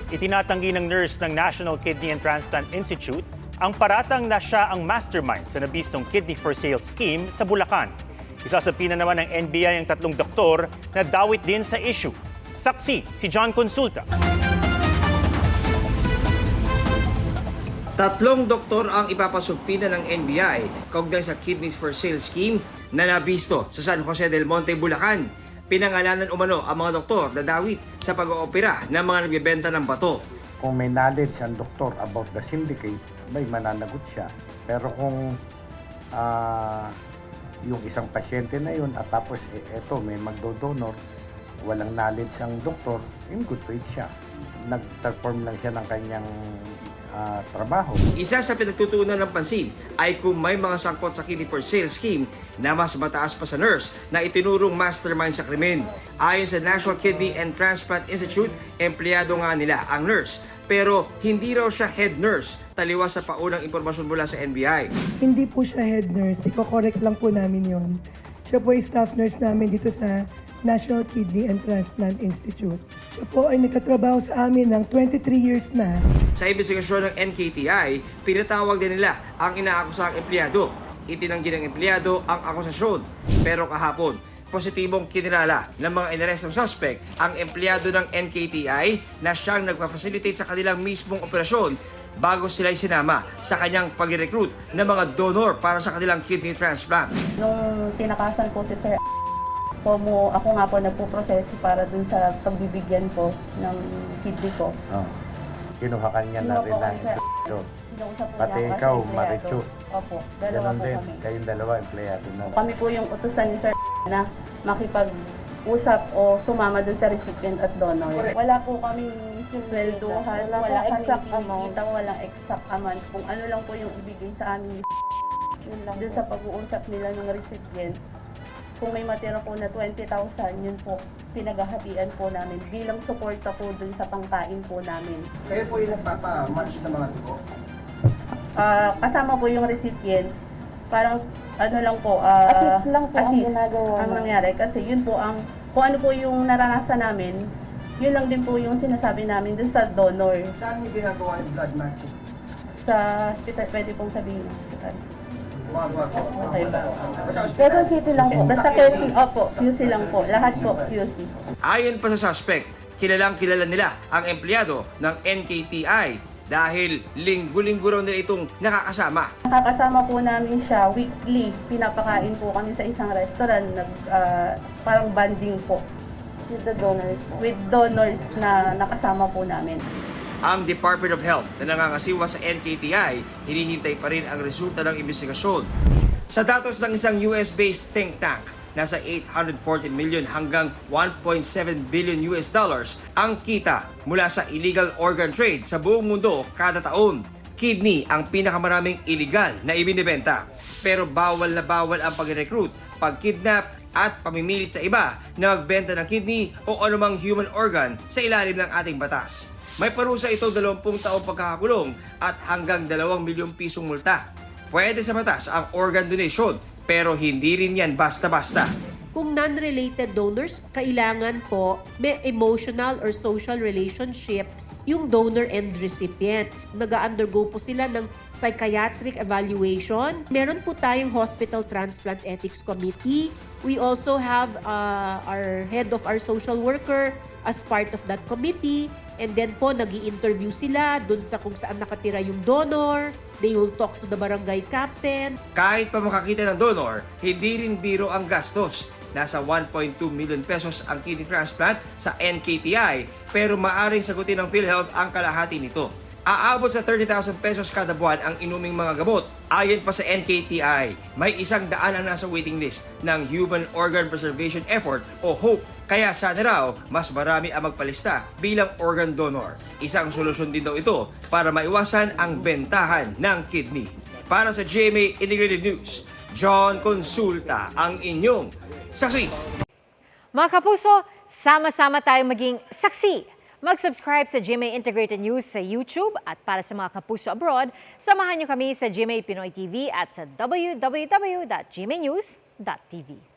Itinatanggi ng nurse ng National Kidney and Transplant Institute ang paratang na siya ang mastermind sa nabistong Kidney for Sale scheme sa Bulacan. Isasapina naman ng NBI ang 3 doktor na dawit din sa issue. Saksi si John Consulta. 3 doktor ang ipapasupina ng NBI kaugnay sa Kidneys for Sale scheme na nabisto sa San Jose del Monte, Bulacan. Pinangalanan umano ang mga doktor na dawit sa pag-oopera ng mga nagbebenta ng bato. Kung may knowledge ang doktor about the syndicate, may mananagot siya. Pero kung yung isang pasyente na yun at tapos eto may magdodonor, walang knowledge ang doktor, in good faith siya. Nag-perform lang siya ng kanyang trabaho. Isa sa pinagtutuunan ng pansin ay kung may mga sangkot sa Kidney for Sale scheme na mas mataas pa sa nurse na itinurong mastermind sa krimen. Ayon sa National Kidney and Transplant Institute, empleyado nga nila ang nurse. Pero hindi raw siya head nurse, taliwas sa paunang impormasyon mula sa NBI. Hindi po siya head nurse, iko-correct lang po namin yon. Siya po ay staff nurse namin dito sa National Kidney and Transplant Institute. Siya po ay nagkatrabaho sa amin ng 23 years na. Sa investigasyon ng NKTI, pinatawag din nila ang inaakusang empleyado. Itinanggi ng empleyado ang akusasyon. Pero kahapon, positibong kinilala ng mga inarestong suspect ang empleyado ng NKTI na siyang nagpa-facilitate sa kanilang mismong operasyon bago sila sinama sa kanyang pag-recruit ng mga donor para sa kanilang kidney transplant. Nung tinakasan po si Sir ako nga po nagpo-proseso para dun sa pagbibigyan ko ng kidney ko. Kinuha kanya na rin ang ito. Pati ikaw, Marichu. Opo, dalawa po din, kami. kayong dalawa, empleyado mo. Kami po yung utusan ni Sir na makipag-usap o sumama dun sa recipient at donor. Wala po kaming swelduhan, wala kaming kinikita, walang exact amount. Kung ano lang po yung ibigay sa amin dun sa pag-uusap nila ng recipient. Kung may matira po na 20,000, yun po pinaghahatian po namin bilang suporta po dun sa pangkain po namin. Kayo po yung nagpapa-match ng mga dugo? Kasama po yung recipient, parang ano lang po, assist lang po ang assist ginagawa ang namin. nangyari. Kasi yun po ang, kung ano po yung naranasan namin, yun lang din po yung sinasabi namin dun sa donor. Saan yung ginagawa yung blood matching? Sa hospital, pwede pong sabihin ng hospital. Okay. Pero city lang po. Basta QC, opo, QC lang po. Lahat po QC. Ayon pa sa suspect, kilala nila ang empleyado ng NKTI dahil linggo-linggo raw nila itong nakakasama. Nakakasama po namin siya weekly. Pinapakain po kami sa isang restaurant. Parang banding po. With the donors po. With donors na nakasama po namin. Ang Department of Health na nangangasiwa sa NKTI, hinihintay pa rin ang resulta ng investigasyon. Sa datos ng isang US-based think tank, nasa 814 million hanggang 1.7 billion US dollars ang kita mula sa illegal organ trade sa buong mundo kada taon. Kidney ang pinakamaraming illegal na ibinibenta. Pero bawal na bawal ang pag-recruit, pag-kidnap at pamimilit sa iba na magbenta ng kidney o anumang human organ sa ilalim ng ating batas. May parusa ito 20 taong pagkakakulong at hanggang 2 milyong pisong multa. Pwede sa batas ang organ donation, pero hindi rin yan basta-basta. Kung non-related donors, kailangan po may emotional or social relationship yung donor and recipient. Nag-undergo po sila ng psychiatric evaluation. Meron po tayong Hospital Transplant Ethics Committee. We also have our head of our social worker as part of that committee. And then po, nag-i-interview sila dun sa kung saan nakatira yung donor. They will talk to the barangay captain. Kahit pa makakita ng donor, hindi rin biro ang gastos. Nasa 1.2 million pesos ang kidney transplant sa NKTI, pero maaring sagutin ng PhilHealth ang kalahati nito. Aabot sa 30,000 pesos kada buwan ang inuming mga gamot. Ayon pa sa NKTI, may 100 ang nasa waiting list ng Human Organ Preservation Effort o HOPE. Kaya sana raw, mas marami ang magpalista bilang organ donor. Isang solusyon din daw ito para maiwasan ang bentahan ng kidney. Para sa GMA Integrated News, John Consulta ang inyong saksi. Mga kapuso, sama-sama tayong maging saksi. Mag-subscribe sa GMA Integrated News sa YouTube at para sa mga kapuso abroad, samahan niyo kami sa GMA Pinoy TV at sa www.gmanews.tv.